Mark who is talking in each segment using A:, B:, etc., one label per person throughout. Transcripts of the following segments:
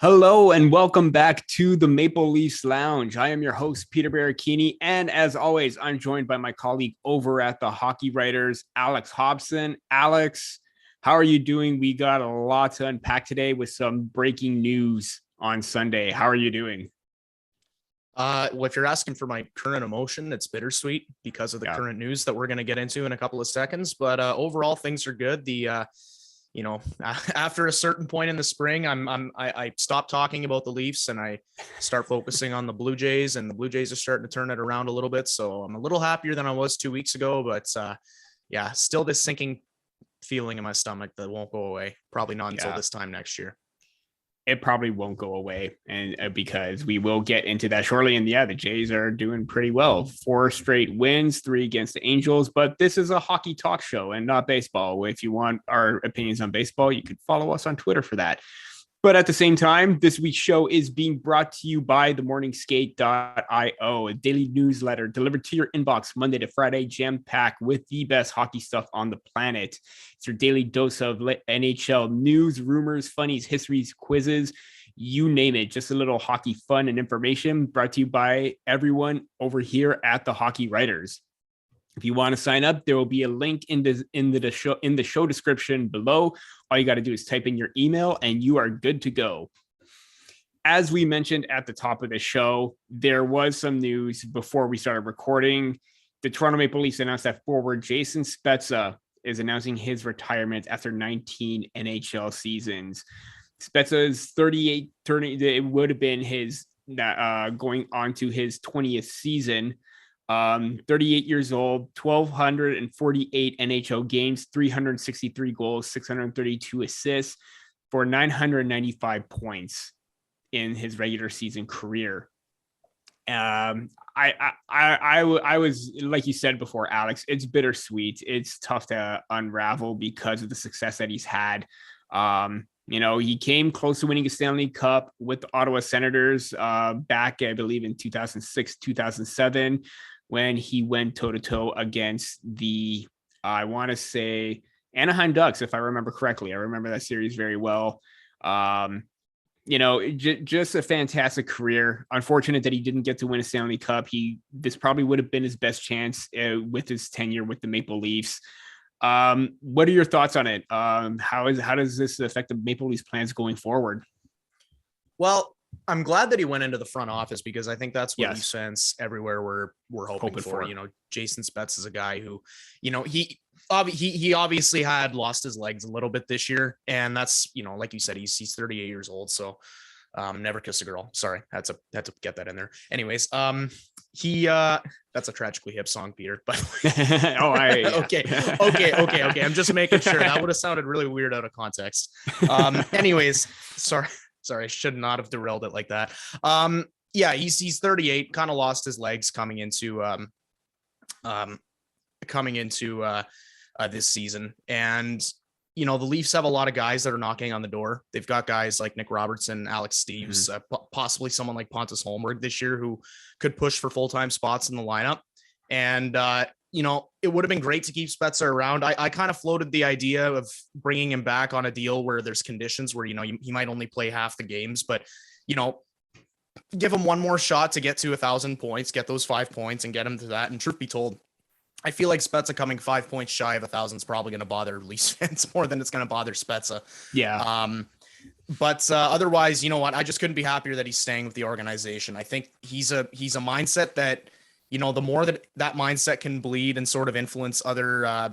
A: Hello and welcome back to the Maple Leafs Lounge. I am your host, Peter Baracchini, and as always, I'm joined by my colleague over at the Hockey Writers, Alex Hobson. Alex, how are you doing? We got a lot to unpack today with some breaking news on Sunday. How are you doing?
B: Well, if you're asking for my current emotion, it's bittersweet because of the current news that we're going to get into in a couple of seconds. But overall, things are good. After a certain point in the spring, I stopped talking about the Leafs and I start focusing on the Blue Jays, and the Blue Jays are starting to turn it around a little bit. So I'm a little happier than I was 2 weeks ago. But still this sinking feeling in my stomach that won't go away. Probably not until this time next year.
A: It probably won't go away, and because we will get into that shortly. And the Jays are doing pretty well. 4 straight wins, 3 against the Angels. But this is a hockey talk show and not baseball. If you want our opinions on baseball, you could follow us on Twitter for that. But at the same time, this week's show is being brought to you by themorningskate.io, a daily newsletter delivered to your inbox Monday to Friday, jam-packed with the best hockey stuff on the planet. It's your daily dose of NHL news, rumors, funnies, histories, quizzes, you name it. Just a little hockey fun and information brought to you by everyone over here at the Hockey Writers. If you want to sign up, there will be a link in the show description below. All you got to do is type in your email and you are good to go. As we mentioned at the top of the show, there was some news before we started recording. The Toronto Maple Leafs announced that forward Jason Spezza is announcing his retirement after 19 NHL seasons. Spezza's 38, it would have been his going on to his 20th season. 38 years old, 1,248 NHL games, 363 goals, 632 assists for 995 points in his regular season career. I was, like you said before, Alex, it's bittersweet. It's tough to unravel because of the success that he's had. He came close to winning a Stanley Cup with the Ottawa Senators back, I believe, in 2006, 2007. When he went toe-to-toe against the, I want to say, Anaheim Ducks, if I remember correctly. I remember that series very well. Just a fantastic career. Unfortunate that he didn't get to win a Stanley Cup. This probably would have been his best chance with his tenure with the Maple Leafs. What are your thoughts on it? How does this affect the Maple Leafs plans going forward?
B: Well, I'm glad that he went into the front office because I think that's what Leafs fans everywhere we're hoping for. Jason Spezza is a guy who, he obviously had lost his legs a little bit this year, and that's, like you said, he's 38 years old, so never kiss a girl. Sorry, had to get that in there. Anyways, that's a Tragically Hip song, Peter. But okay. I'm just making sure. That would have sounded really weird out of context. Anyways, sorry, I should not have derailed it like that. He's 38, kind of lost his legs coming into this season. And, the Leafs have a lot of guys that are knocking on the door. They've got guys like Nick Robertson, Alex Steves, possibly someone like Pontus Holmberg this year who could push for full-time spots in the lineup. And, it would have been great to keep Spezza around. I kind of floated the idea of bringing him back on a deal where there's conditions where, he might only play half the games, but, give him one more shot to get to 1,000 points, get those 5 points and get him to that. And truth be told, I feel like Spezza coming 5 points shy of 1,000 is probably going to bother Leafs fans more than it's going to bother Spezza.
A: Yeah.
B: But otherwise, you know what? I just couldn't be happier that he's staying with the organization. I think he's a mindset that, the more that mindset can bleed and sort of influence other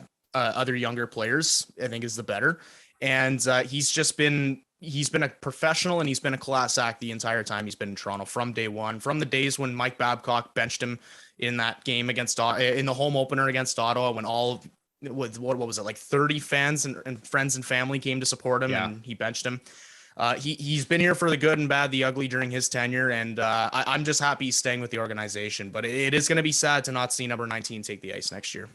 B: younger players, I think is the better. And he's been a professional and he's been a class act the entire time he's been in Toronto from day one, from the days when Mike Babcock benched him in that game in the home opener against Ottawa, when all with what was it, like 30 fans and friends and family came to support him and he benched him. He's been here for the good and bad, the ugly during his tenure. And I'm just happy he's staying with the organization, but it is going to be sad to not see number 19 take the ice next year.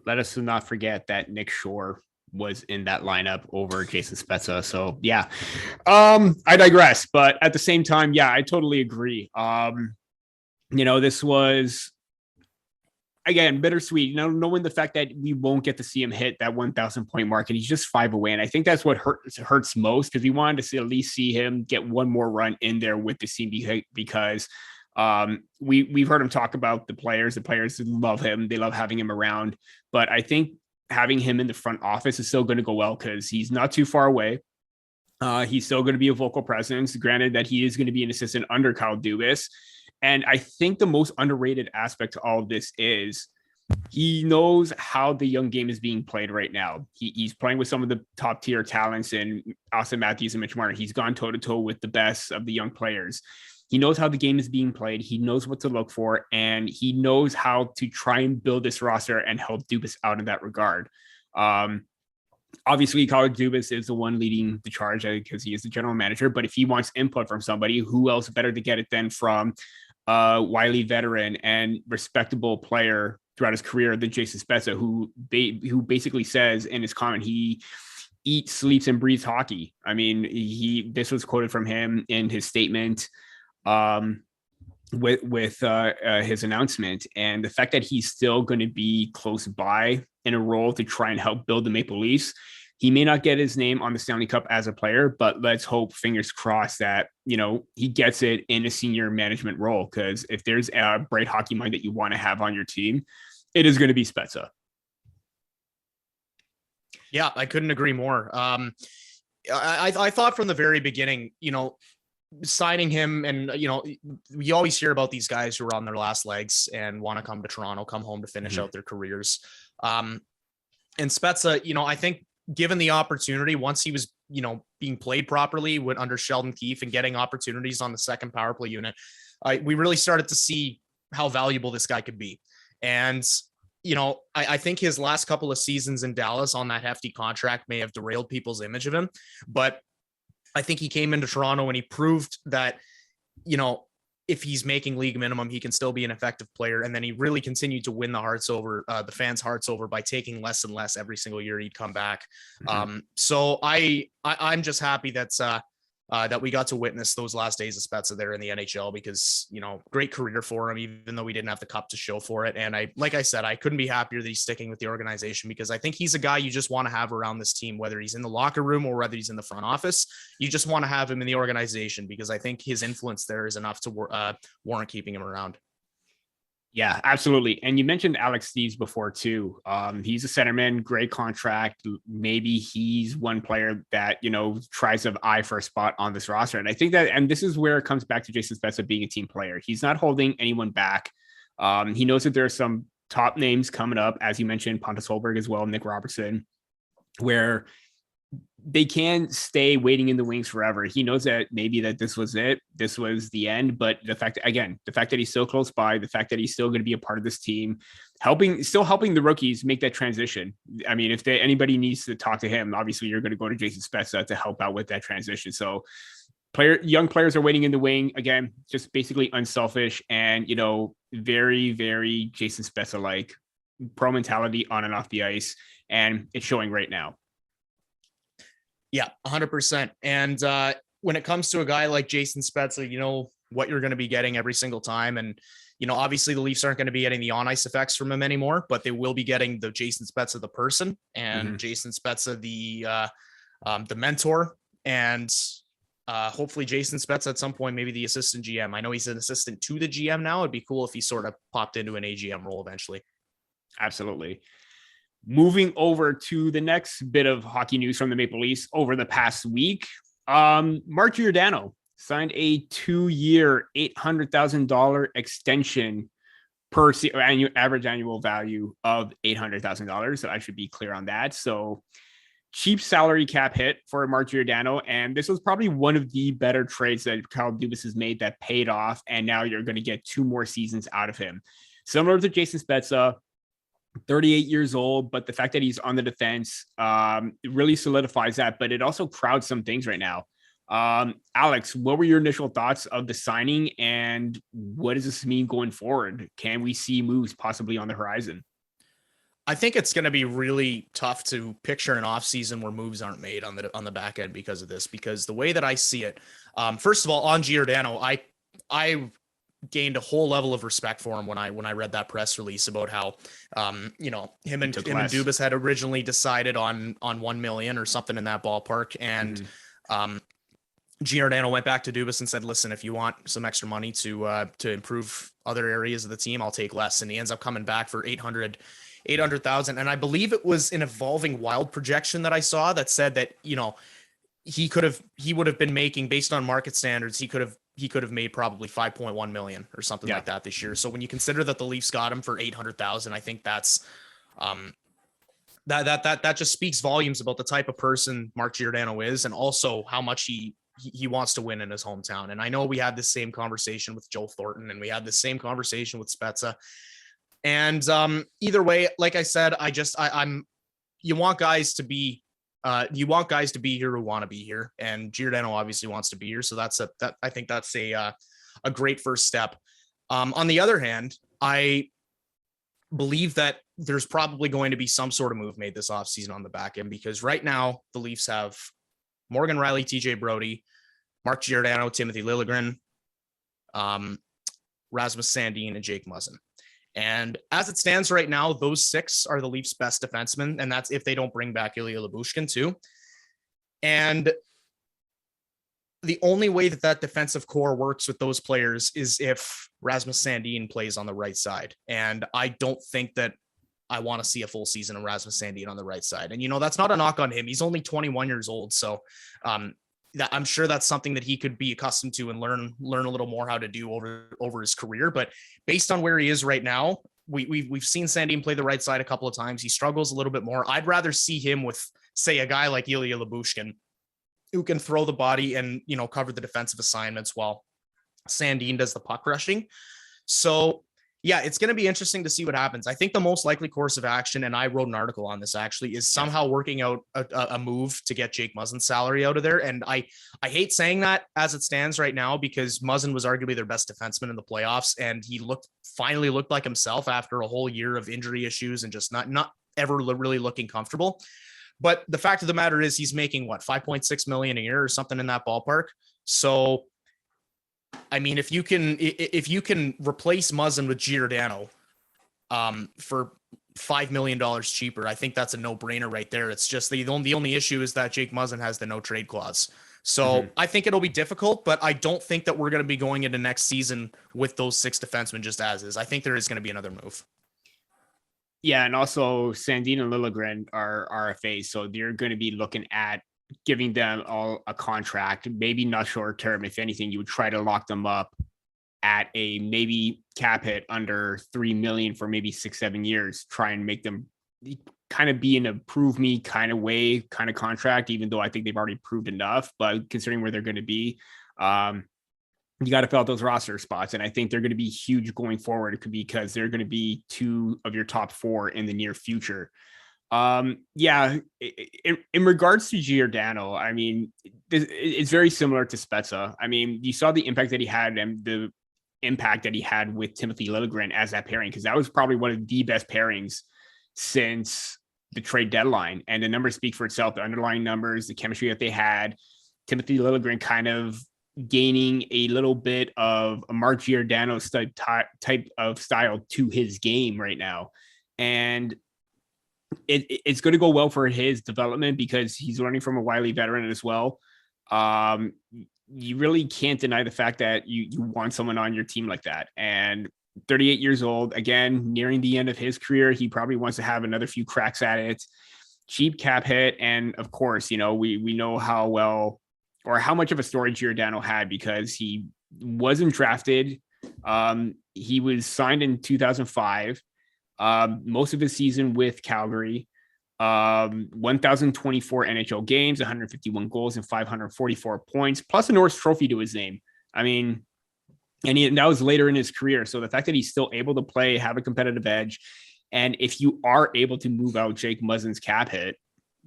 A: Let us not forget that Nick Shore was in that lineup over Jason Spezza. So yeah, I digress, but at the same time, I totally agree. This was again, bittersweet, knowing the fact that we won't get to see him hit that 1,000 point mark, and he's just 5 away. And I think that's what hurts most, because we wanted to at least see him get one more run in there with the team, because we've heard him talk about the players. The players love him. They love having him around. But I think having him in the front office is still going to go well, because he's not too far away. He's still going to be a vocal presence. Granted that he is going to be an assistant under Kyle Dubas. And I think the most underrated aspect to all of this is he knows how the young game is being played right now. He's playing with some of the top tier talents in Austin Matthews and Mitch Marner. He's gone toe to toe with the best of the young players. He knows how the game is being played. He knows what to look for, and he knows how to try and build this roster and help Dubas out in that regard. Obviously, Kyle Dubas is the one leading the charge because he is the general manager. But if he wants input from somebody, who else better to get it than from wily veteran and respectable player throughout his career than Jason Spezza, who basically says in his comment he eats, sleeps, and breathes hockey. I mean, this was quoted from him in his statement with his announcement, and the fact that he's still going to be close by in a role to try and help build the Maple Leafs. He may not get his name on the Stanley Cup as a player, but let's hope, fingers crossed, that, he gets it in a senior management role. Because if there's a bright hockey mind that you want to have on your team, it is going to be Spezza.
B: Yeah, I couldn't agree more. I thought from the very beginning, signing him, and we always hear about these guys who are on their last legs and want to come to Toronto, come home to finish out their careers. And Spezza, I think given the opportunity, once he was, being played properly under Sheldon Keefe and getting opportunities on the second power play unit, we really started to see how valuable this guy could be. And, I think his last couple of seasons in Dallas on that hefty contract may have derailed people's image of him, but I think he came into Toronto and he proved that, if he's making league minimum, he can still be an effective player. And then he really continued to win the fans' hearts over by taking less and less every single year he'd come back. So I'm just happy that we got to witness those last days of Spezza there in the NHL, because, great career for him, even though we didn't have the cup to show for it. And like I said, I couldn't be happier that he's sticking with the organization, because I think he's a guy you just want to have around this team, whether he's in the locker room or whether he's in the front office. You just want to have him in the organization, because I think his influence there is enough to warrant keeping him around.
A: Yeah, absolutely. And you mentioned Alex Steeves before too. He's a centerman, great contract. Maybe he's one player that, tries to eye for a spot on this roster. And I think and this is where it comes back to Jason Spezza being a team player. He's not holding anyone back. He knows that there are some top names coming up, as you mentioned, Pontus Holberg as well, Nick Robertson, where they can't stay waiting in the wings forever. He knows that maybe that this was it. This was the end. But the fact that he's so close by, the fact that he's still going to be a part of this team, still helping the rookies make that transition. I mean, if anybody needs to talk to him, obviously you're going to go to Jason Spezza to help out with that transition. So young players are waiting in the wing, again, just basically unselfish and, very, very Jason Spezza-like pro mentality on and off the ice. And it's showing right now.
B: Yeah, 100%. And when it comes to a guy like Jason Spezza, you know what you're going to be getting every single time. And, obviously the Leafs aren't going to be getting the on-ice effects from him anymore, but they will be getting the Jason Spezza, the person, and Jason Spezza, the mentor, and hopefully Jason Spezza at some point, maybe the assistant GM. I know he's an assistant to the GM now. It'd be cool if he sort of popped into an AGM role eventually.
A: Absolutely. Moving over to the next bit of hockey news from the Maple Leafs over the past week, Mark Giordano signed a 2-year, $800,000 extension per average annual value of $800,000. So I should be clear on that. So cheap salary cap hit for Mark Giordano. And this was probably one of the better trades that Kyle Dubas has made that paid off. And now you're going to get 2 more seasons out of him. Similar to Jason Spezza, 38 years old, but the fact that he's on the defense it really solidifies that, but it also crowds some things right now. Alex, what were your initial thoughts of the signing, and what does this mean going forward? Can we see moves possibly on the horizon?
B: I think it's going to be really tough to picture an offseason where moves aren't made on the back end because of this, because the way that I see it, first of all, on Giordano, I gained a whole level of respect for him when I read that press release about how him and Dubas had originally decided on 1 million or something in that ballpark, and Giordano went back to Dubas and said, listen, if you want some extra money to improve other areas of the team, I'll take less. And he ends up coming back for 800,000. And I believe it was an Evolving Wild projection that I saw that said that, he would have been making, based on market standards, he could have made probably 5.1 million or something like that this year. So when you consider that the Leafs got him for 800,000, I think that's that just speaks volumes about the type of person Mark Giordano is, and also how much he wants to win in his hometown. And I know we had the same conversation with Joe Thornton, and we had the same conversation with Spezza. And either way, like I said, you want guys to be here who want to be here, and Giordano obviously wants to be here. So I think that's a great first step. On the other hand, I believe that there's probably going to be some sort of move made this offseason on the back end, because right now the Leafs have Morgan Rielly, TJ Brody, Mark Giordano, Timothy Liljegren, Rasmus Sandin, and Jake Muzzin. And as it stands right now, those 6 are the Leafs' best defensemen, and that's if they don't bring back Ilya Lyubushkin too. And the only way that defensive core works with those players is if Rasmus Sandin plays on the right side. And I don't think that I want to see a full season of Rasmus Sandin on the right side. And, that's not a knock on him. He's only 21 years old. So I'm sure that's something that he could be accustomed to and learn a little more how to do over his career. But based on where he is right now, we've seen Sandin play the right side a couple of times. He struggles a little bit more. I'd rather see him with, say, a guy like Ilya Lyubushkin, who can throw the body and, cover the defensive assignments while Sandin does the puck rushing. So yeah, it's going to be interesting to see what happens. I think the most likely course of action, and I wrote an article on this actually, is somehow working out a move to get Jake Muzzin's salary out of there. And I hate saying that as it stands right now, because Muzzin was arguably their best defenseman in the playoffs, and he finally looked like himself after a whole year of injury issues and just not ever really looking comfortable. But the fact of the matter is, he's making 5.6 million a year or something in that ballpark. So, I mean, if you can replace Muzzin with Giordano for $5 million cheaper, I think that's a no-brainer right there. It's just the only issue is that Jake Muzzin has the no trade clause. So I think it'll be difficult, but I don't think that we're going to be going into next season with those 6 defensemen just as is. I think there is going to be another move.
A: Yeah, and also Sandin and Liljegren are RFAs, so they're going to be looking at giving them all a contract, maybe not short term. If anything, you would try to lock them up at a maybe cap hit under 3 million for maybe 6-7 years, try and make them kind of be in a prove me kind of way, kind of contract, even though I think they've already proved enough. But considering where they're going to be, you got to fill out those roster spots. And I think they're going to be huge going forward because they're going to be 2 of your top 4 in the near future. In regards to Giordano, I mean, it's very similar to Spezza. I mean, you saw the impact that he had and the impact that he had with Timothy Liljegren as that pairing, because that was probably one of the best pairings since the trade deadline. And the numbers speak for itself, the underlying numbers, the chemistry that they had. Timothy Liljegren kind of gaining a little bit of a Mark Giordano type of style to his game right now. And it's going to go well for his development because he's learning from a wily veteran as well. You really can't deny the fact that you want someone on your team like that. And 38 years old, again, nearing the end of his career, he probably wants to have another few cracks at it. Cheap cap hit. And of course, we know how well or how much of a story Giordano had because he wasn't drafted. He was signed in 2005. Most of his season with Calgary, 1,024 NHL games, 151 goals, and 544 points, plus a Norris Trophy to his name. I mean, and that was later in his career. So the fact that he's still able to play, have a competitive edge, and if you are able to move out Jake Muzzin's cap hit,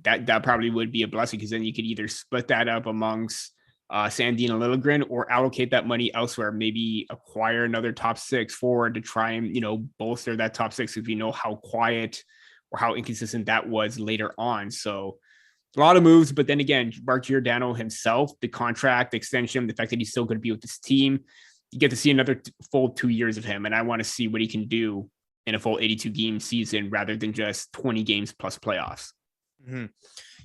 A: that probably would be a blessing because then you could either split that up amongst Sandin and Liljegren or allocate that money elsewhere, maybe acquire another top 6 forward to try and, bolster that top 6 if you know how quiet or how inconsistent that was later on. So a lot of moves, but then again, Mark Giordano himself, the contract extension, the fact that he's still going to be with this team, you get to see another full 2 years of him. And I want to see what he can do in a full 82 game season rather than just 20 games plus playoffs.
B: Mm-hmm.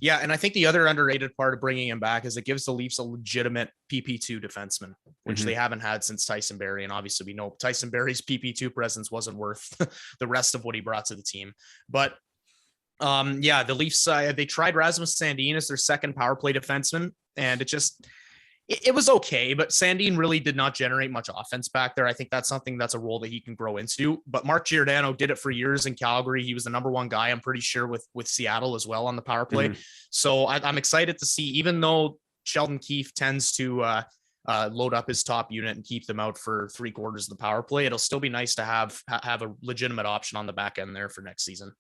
B: Yeah, and I think the other underrated part of bringing him back is it gives the Leafs a legitimate PP2 defenseman, which they haven't had since Tyson Barrie. And obviously we know Tyson Barrie's PP2 presence wasn't worth the rest of what he brought to the team. But the Leafs, they tried Rasmus Sandin as their second power play defenseman, and it was okay, but Sandin really did not generate much offense back there. I think that's a role that he can grow into. But Mark Giordano did it for years in Calgary. He was the number one guy, I'm pretty sure, with Seattle as well on the power play. Mm-hmm. So I'm excited to see, even though Sheldon Keefe tends to load up his top unit and keep them out for 3/4 of the power play, it'll still be nice to have a legitimate option on the back end there for next season.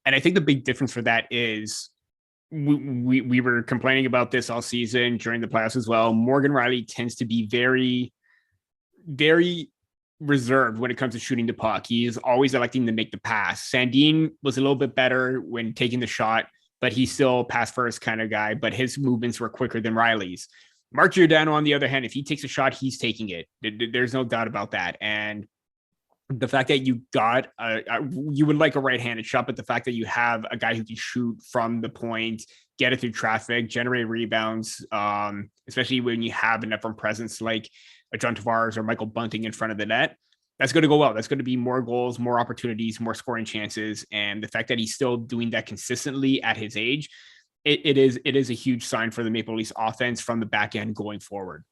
A: And I think the big difference for that is we were complaining about this all season during the playoffs as well. Morgan Rielly tends to be very, very reserved when it comes to shooting the puck. He is always electing to make the pass. Sandin was a little bit better when taking the shot, but he's still pass first kind of guy, but his movements were quicker than Rielly's. Mark Giordano, on the other hand, if he takes a shot, he's taking it. There's no doubt about that. And the fact that you got you would like a right-handed shot, but the fact that you have a guy who can shoot from the point, get it through traffic, generate rebounds, especially when you have an upfront presence like a John Tavares or Michael Bunting in front of the net, that's going to go well. That's going to be more goals, more opportunities, more scoring chances. And the fact that he's still doing that consistently at his age, it is a huge sign for the Maple Leafs offense from the back end going forward.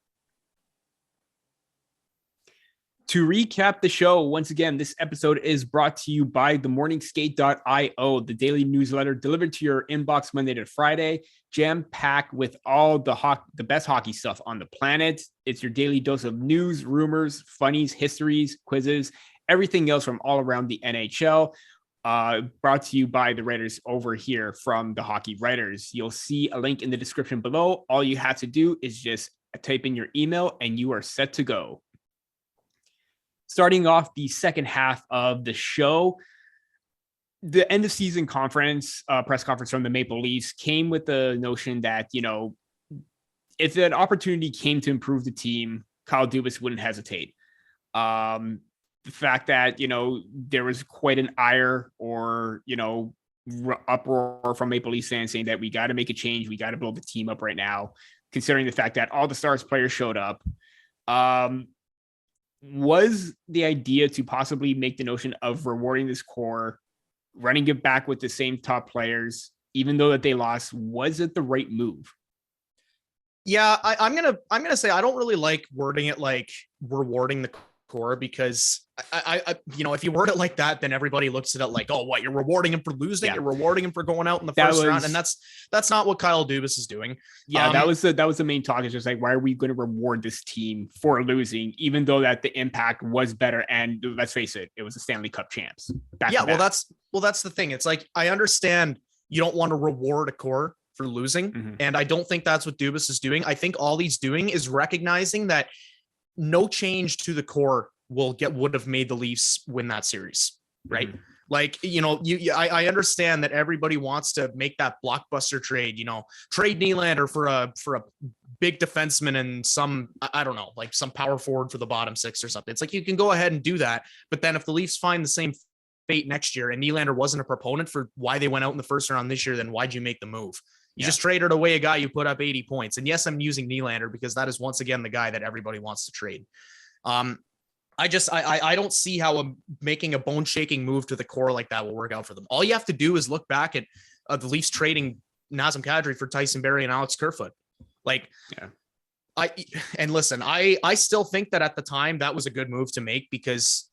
A: To recap the show, once again, this episode is brought to you by themorningskate.io, the daily newsletter delivered to your inbox Monday to Friday, jam-packed with all the best hockey stuff on the planet. It's your daily dose of news, rumors, funnies, histories, quizzes, everything else from all around the NHL. Brought to you by the writers over here from the Hockey Writers. You'll see a link in the description below. All you have to do is just type in your email and you are set to go. Starting off the second half of the show, the end of season conference, press conference from the Maple Leafs came with the notion that, if an opportunity came to improve the team, Kyle Dubas wouldn't hesitate. The fact that, there was quite an ire or, uproar from Maple Leafs fans saying that we got to make a change. We got to build the team up right now, considering the fact that all the Stars players showed up. Was the idea to possibly make the notion of rewarding this core, running it back with the same top players, even though that they lost, was it the right move?
B: Yeah, I'm gonna say I don't really like wording it like rewarding the core, because I if you word it like that, then everybody looks at it like, oh, what, you're rewarding him for losing? Yeah. You're rewarding him for going out in the first round, and that's not what Kyle Dubas is doing.
A: Yeah, that was the main talk. It's just like, why are we going to reward this team for losing, even though that the impact was better? And let's face it, it was the Stanley Cup champs.
B: Well, that's the thing. It's like, I understand you don't want to reward a core for losing, and I don't think that's what Dubas is doing. I think all he's doing is recognizing that no change to the core would have made the Leafs win that series, right? Mm-hmm. Like, I understand that everybody wants to make that blockbuster trade, trade Nylander for a big defenseman and some, I don't know, like some power forward for the bottom six or something. It's like, you can go ahead and do that. But then if the Leafs find the same fate next year and Nylander wasn't a proponent for why they went out in the first round this year, then why'd you make the move? You just traded away a guy you put up 80 points. And yes, I'm using Nylander because that is once again the guy that everybody wants to trade. I don't see how making a bone shaking move to the core like that will work out for them. All you have to do is look back at the Leafs trading Nazem Kadri for Tyson Barrie and Alex Kerfoot. I still think that at the time that was a good move to make because,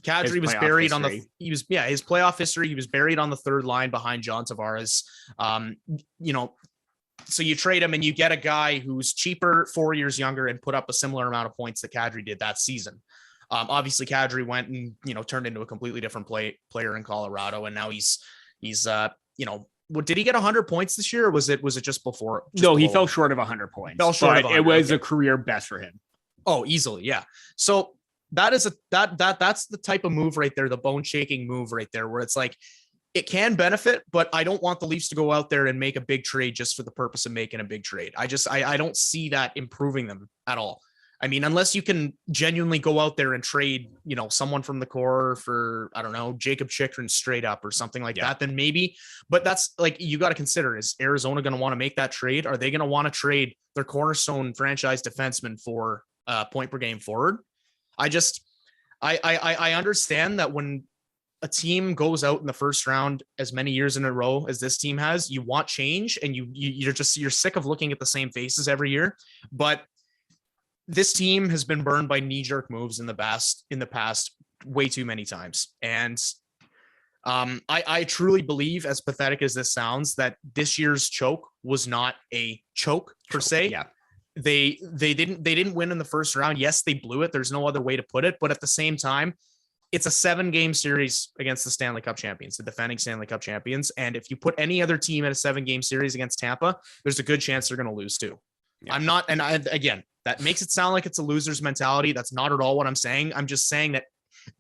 B: Kadri was buried his playoff history. He was buried on the third line behind John Tavares. So you trade him and you get a guy who's cheaper, 4 years younger, and put up a similar amount of points that Kadri did that season. Obviously Kadri went and, turned into a completely different player in Colorado. And now he's did he get 100 points this year? Or was it just before?
A: No, he fell short of 100 points. It was a career best for him.
B: Oh, easily. Yeah. So that's the type of move right there. The bone shaking move right there, where it's like, it can benefit, but I don't want the Leafs to go out there and make a big trade just for the purpose of making a big trade. I don't see that improving them at all. I mean, unless you can genuinely go out there and trade, someone from the core for, I don't know, Jacob Chikrin straight up or something like that, then maybe. But that's like, you got to consider, is Arizona going to want to make that trade? Are they going to want to trade their cornerstone franchise defenseman for point per game forward? I understand that when a team goes out in the first round as many years in a row as this team has, you want change, and you're sick of looking at the same faces every year. But this team has been burned by knee-jerk moves in the past way too many times. And I truly believe, as pathetic as this sounds, that this year's choke was not a choke per se.
A: Yeah.
B: They didn't win in the first round. Yes, they blew it. There's no other way to put it. But at the same time, it's a 7-game series against the Stanley Cup champions, the defending Stanley Cup champions. And if you put any other team in a 7-game series against Tampa, there's a good chance they're going to lose too. Yeah. Again, that makes it sound like it's a loser's mentality. That's not at all what I'm saying. I'm just saying that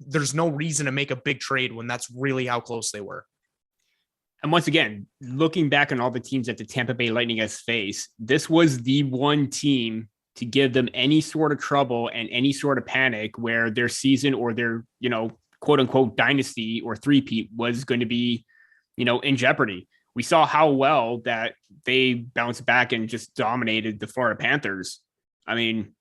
B: there's no reason to make a big trade when that's really how close they were.
A: And once again, looking back on all the teams that the Tampa Bay Lightning has faced, this was the one team to give them any sort of trouble and any sort of panic where their season or their, quote unquote dynasty or three-peat was going to be, in jeopardy. We saw how well that they bounced back and just dominated the Florida Panthers. I mean,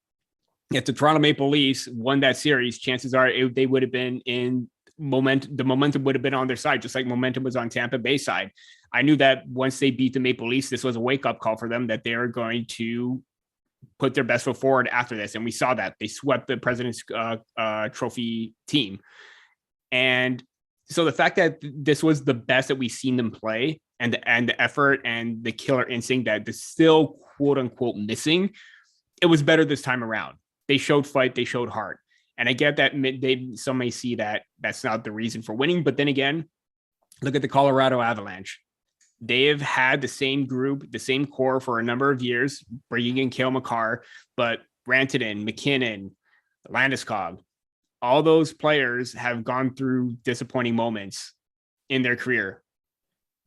A: if the Toronto Maple Leafs won that series, chances are they would have been in momentum. The momentum would have been on their side, just like momentum was on Tampa Bay side. I knew that once they beat the Maple Leafs, this was a wake-up call for them that they are going to put their best foot forward after this. And we saw that. They swept the President's Trophy team. And so the fact that this was the best that we've seen them play, and the effort and the killer instinct that is still quote unquote missing, it was better this time around. They showed fight, they showed heart. And I get that some may see that that's not the reason for winning. But then again, look at the Colorado Avalanche. They have had the same group, the same core for a number of years, bringing in Cale Makar, but Rantanen, McKinnon, Landeskog, all those players have gone through disappointing moments in their career.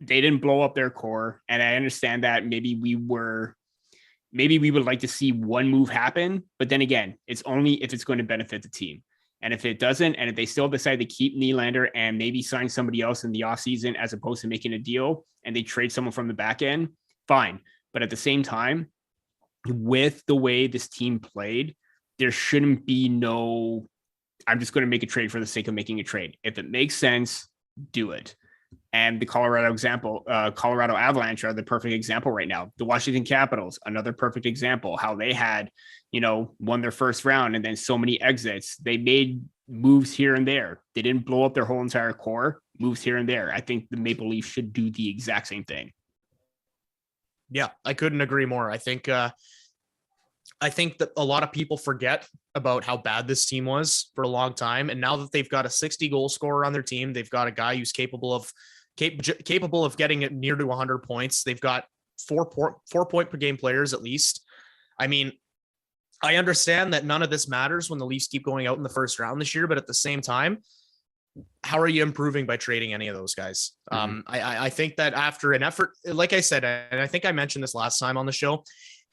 A: They didn't blow up their core. And I understand that maybe we would like to see one move happen, but then again, it's only if it's going to benefit the team. And if it doesn't, and if they still decide to keep Nylander and maybe sign somebody else in the offseason as opposed to making a deal and they trade someone from the back end, fine. But at the same time, with the way this team played, there shouldn't be I'm just going to make a trade for the sake of making a trade. If it makes sense, do it. And the Colorado Avalanche are the perfect example right now. The Washington Capitals, another perfect example, how they had, won their first round and then so many exits. They made moves here and there. They didn't blow up their whole entire core, moves here and there. I think the Maple Leafs should do the exact same thing.
B: Yeah, I couldn't agree more. I think that a lot of people forget about how bad this team was for a long time. And now that they've got a 60 goal scorer on their team, they've got a guy who's capable of getting it near to 100 points. They've got 4 point per game players at least. I mean, I understand that none of this matters when the Leafs keep going out in the first round this year, but at the same time, how are you improving by trading any of those guys? Mm-hmm. I think that after an effort, like I said, and I think I mentioned this last time on the show,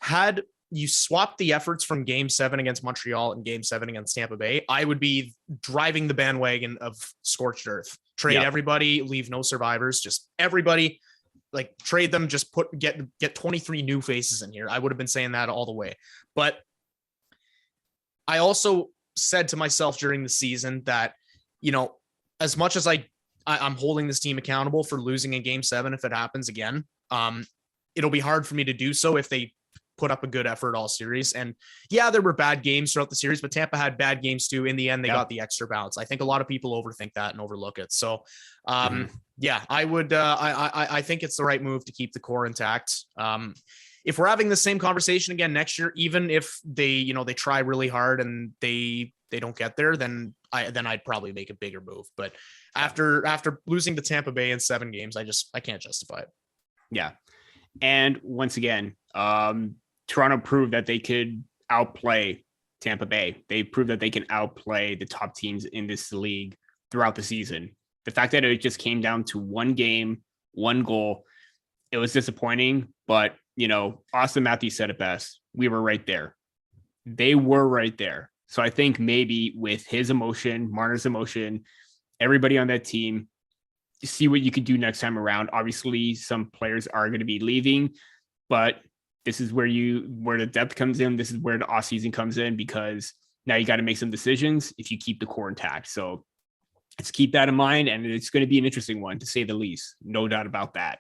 B: had you swap the efforts from Game 7 against Montreal and Game 7 against Tampa Bay, I would be driving the bandwagon of scorched earth. Trade everybody, leave no survivors, just everybody, like trade them, just get 23 new faces in here. I would have been saying that all the way. But I also said to myself during the season that, as much as I'm holding this team accountable for losing in Game 7 if it happens again, it'll be hard for me to do so if they put up a good effort all series. And yeah, there were bad games throughout the series, but Tampa had bad games too. In the end, they got the extra bounce. I think a lot of people overthink that and overlook it. So yeah, I would, I think it's the right move to keep the core intact. If we're having the same conversation again next year, even if they, they try really hard and they don't get there, then I'd probably make a bigger move. But after losing to Tampa Bay in 7 games, I can't justify it.
A: Yeah. And once again, Toronto proved that they could outplay Tampa Bay. They proved that they can outplay the top teams in this league throughout the season. The fact that it just came down to one game, one goal, it was disappointing, but Austin Matthews said it best. We were right there. they were right there. So I think maybe with his emotion, Marner's emotion, everybody on that team, see what you could do next time around. Obviously, some players are going to be leaving, but this is where the depth comes in. This is where the offseason comes in, because now you got to make some decisions if you keep the core intact. So let's keep that in mind. And it's going to be an interesting one, to say the least. No doubt about that.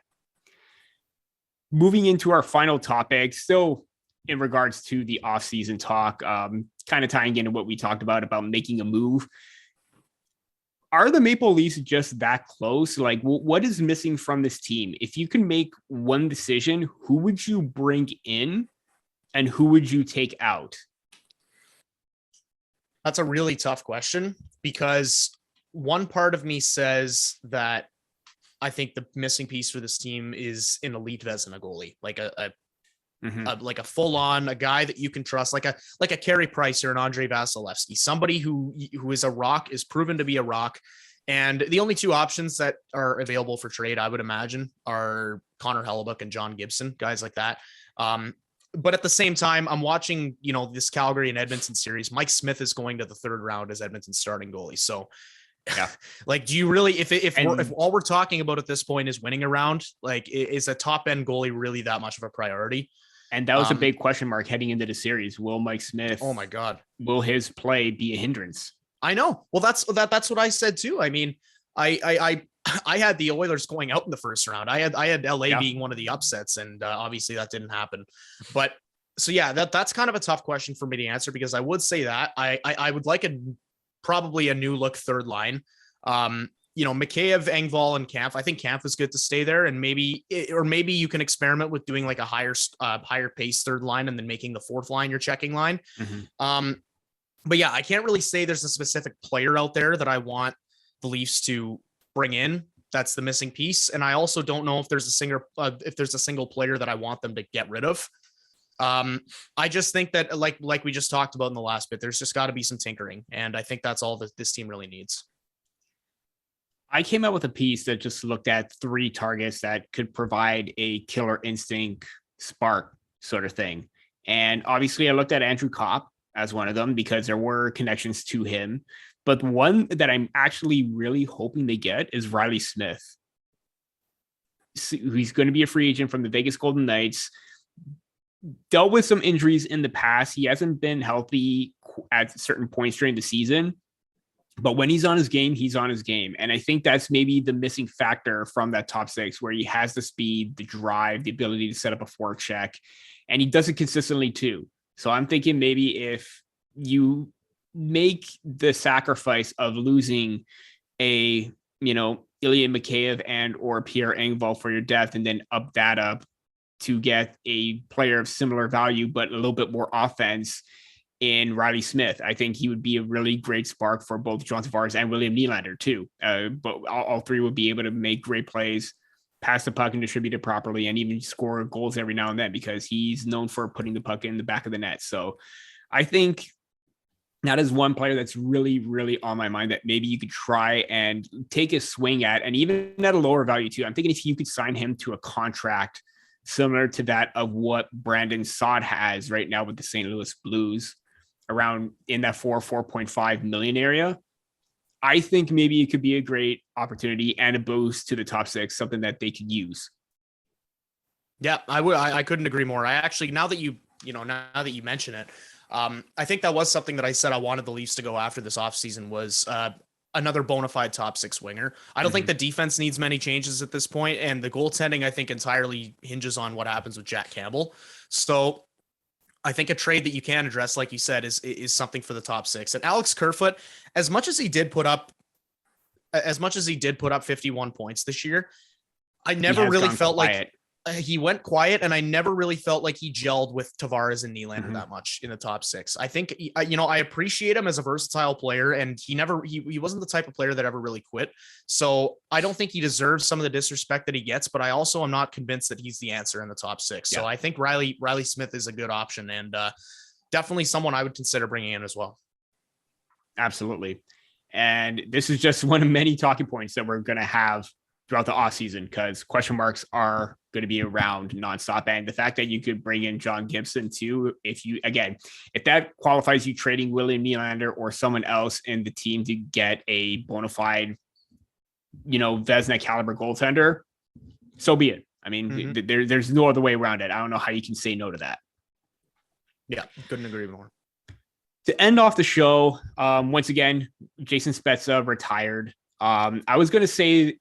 A: Moving into our final topic, still in regards to the offseason talk, kind of tying into what we talked about making a move. Are the Maple Leafs just that close? Like, what is missing from this team? If you can make one decision, who would you bring in and who would you take out?
B: That's a really tough question, because one part of me says that I think the missing piece for this team is an elite Vezina goalie, like like a full-on, a guy that you can trust, like a Carey Price or an Andrei Vasilevsky, somebody who is a rock, is proven to be a rock. And the only two options that are available for trade, I would imagine, are Connor Hellebuck and John Gibson, guys like that. But at the same time, I'm watching, this Calgary and Edmonton series. Mike Smith is going to the third round as Edmonton's starting goalie. So yeah, like, do you really, if all we're talking about at this point is winning a round, like, is a top end goalie really that much of a priority?
A: And that was a big question mark heading into the series. Will Mike Smith,
B: oh my God,
A: will his play be a hindrance?
B: I know. Well, that's what I said too. I mean, I had the Oilers going out in the first round. I had LA being one of the upsets, and obviously that didn't happen. But so yeah, that's kind of a tough question for me to answer, because I would say that I would like probably a new look third line. Mikheyev, Engvall, and Kampf. I think Kampf is good to stay there, and maybe you can experiment with doing like a higher pace third line, and then making the fourth line your checking line. But yeah, I can't really say there's a specific player out there that I want the Leafs to bring in. That's the missing piece, and I also don't know if there's a single player that I want them to get rid of. I just think that like we just talked about in the last bit, there's just got to be some tinkering, and I think that's all that this team really needs.
A: I came out with a piece that just looked at 3 targets that could provide a killer instinct spark sort of thing. And obviously I looked at Andrew Kopp as one of them, because there were connections to him. But one that I'm actually really hoping they get is Riley Smith. He's going to be a free agent from the Vegas Golden Knights. Dealt with some injuries in the past. He hasn't been healthy at certain points during the season. But when he's on his game, he's on his game. And I think that's maybe the missing factor from that top 6, where he has the speed, the drive, the ability to set up a forecheck, and he does it consistently too. So I'm thinking maybe if you make the sacrifice of losing a, Ilya Mikheyev and or Pierre Engvall for your depth, and then up to get a player of similar value, but a little bit more offense in Riley Smith, I think he would be a really great spark for both John Tavares and William Nylander too. But all 3 would be able to make great plays, pass the puck and distribute it properly, and even score goals every now and then, because he's known for putting the puck in the back of the net. So I think that is one player that's really, really on my mind that maybe you could try and take a swing at, and even at a lower value too. I'm thinking if you could sign him to a contract similar to that of what Brandon Saad has right now with the St. Louis Blues, around in that 4.5 million area, I think maybe it could be a great opportunity and a boost to the top 6, something that they could use.
B: Yeah, I couldn't agree more. I actually, now that you mention it, I think that was something that I said I wanted the Leafs to go after this offseason, was another bona fide top 6 winger. I don't think the defense needs many changes at this point, and the goaltending, I think, entirely hinges on what happens with Jack Campbell. So I think a trade that you can address, like you said, is something for the top 6. And Alex Kerfoot, as much as he did put up 51 points this year, I never really felt like he went quiet, and I never really felt like he gelled with Tavares and Nylander that much in the top 6. I think, I appreciate him as a versatile player, and he wasn't the type of player that ever really quit. So I don't think he deserves some of the disrespect that he gets, but I also am not convinced that he's the answer in the top 6. Yeah. So I think Riley Smith is a good option, and definitely someone I would consider bringing in as well.
A: Absolutely. And this is just one of many talking points that we're going to have throughout the offseason, because question marks are going to be around nonstop. And the fact that you could bring in John Gibson too, if that qualifies you trading William Nylander or someone else in the team to get a bona fide, Vezina caliber goaltender, so be it. I mean, there's no other way around it. I don't know how you can say no to that.
B: Yeah, couldn't agree more.
A: To end off the show, once again, Jason Spezza retired. I was going to say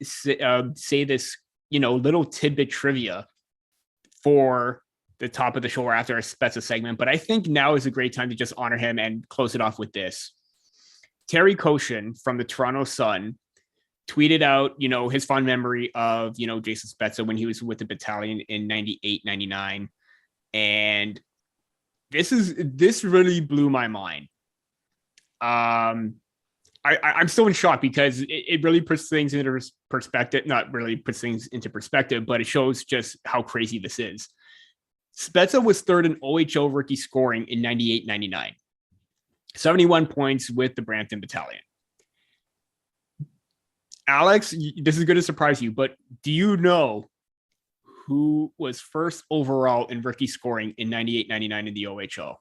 A: this, little tidbit trivia for the top of the show or after our Spezza segment, but I think now is a great time to just honor him and close it off with this. Terry Koshin from the Toronto Sun tweeted out, his fond memory of, Jason Spezza when he was with the battalion in 98, 99. And this really blew my mind. I'm still in shock because it really puts things into perspective. Not really puts things into perspective, but it shows just how crazy this is. Spezza was third in OHL rookie scoring in 98-99. 71 points with the Brampton Battalion. Alex, this is going to surprise you, but do you know who was first overall in rookie scoring in 98-99 in the OHL?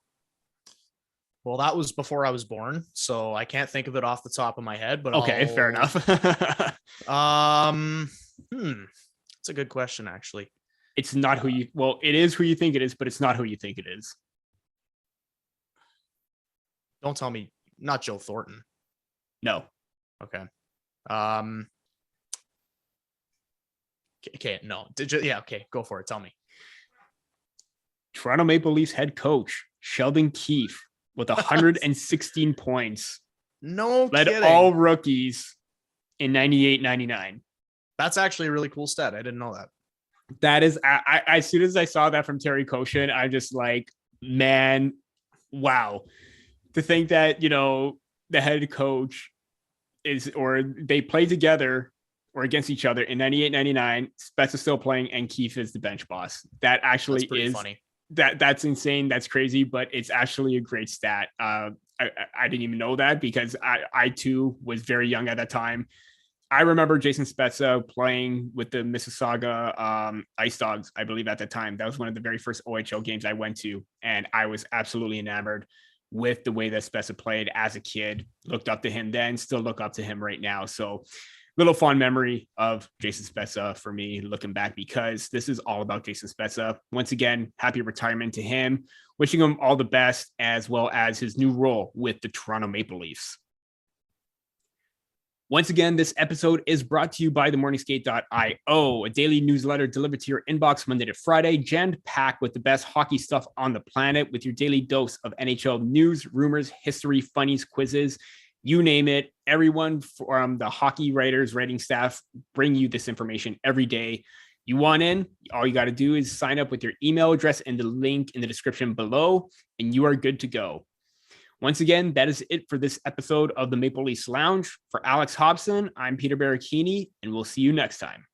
B: Well, that was before I was born, so I can't think of it off the top of my head, but
A: okay, fair enough.
B: It's a good question, actually.
A: It's not it is who you think it is, but it's not who you think it is.
B: Don't tell me, not Joe Thornton.
A: No.
B: Okay. Okay, no. Okay, go for it. Tell me.
A: Toronto Maple Leafs head coach Sheldon Keefe with 116 points.
B: No
A: led
B: kidding.
A: all rookies in 98-99.
B: That's actually a really cool stat. I didn't know that.
A: That is, as soon as I saw that from Terry Koshin, I'm just like, man, wow. To think that, the head coach they play together or against each other in 98-99, Spezza still playing, and Keefe is the bench boss. That actually is
B: funny.
A: That's insane. That's crazy, but it's actually a great stat. I didn't even know that because I too was very young at that time. I remember Jason Spezza playing with the Mississauga Ice Dogs, I believe at the time. That was one of the very first OHL games I went to, and I was absolutely enamored with the way that Spezza played as a kid. Looked up to him then, still look up to him right now. So little fond memory of Jason Spezza for me looking back, because this is all about Jason Spezza. Once again, happy retirement to him. Wishing him all the best, as well as his new role with the Toronto Maple Leafs. Once again, this episode is brought to you by themorningskate.io, a daily newsletter delivered to your inbox Monday to Friday, jam-packed with the best hockey stuff on the planet, with your daily dose of NHL news, rumors, history, funnies, quizzes, you name it. Everyone from the hockey writers, writing staff bring you this information every day. You want in, all you got to do is sign up with your email address and the link in the description below, and you are good to go. Once again, that is it for this episode of the Maple Leafs Lounge. For Alex Hobson, I'm Peter Baracchini, and we'll see you next time.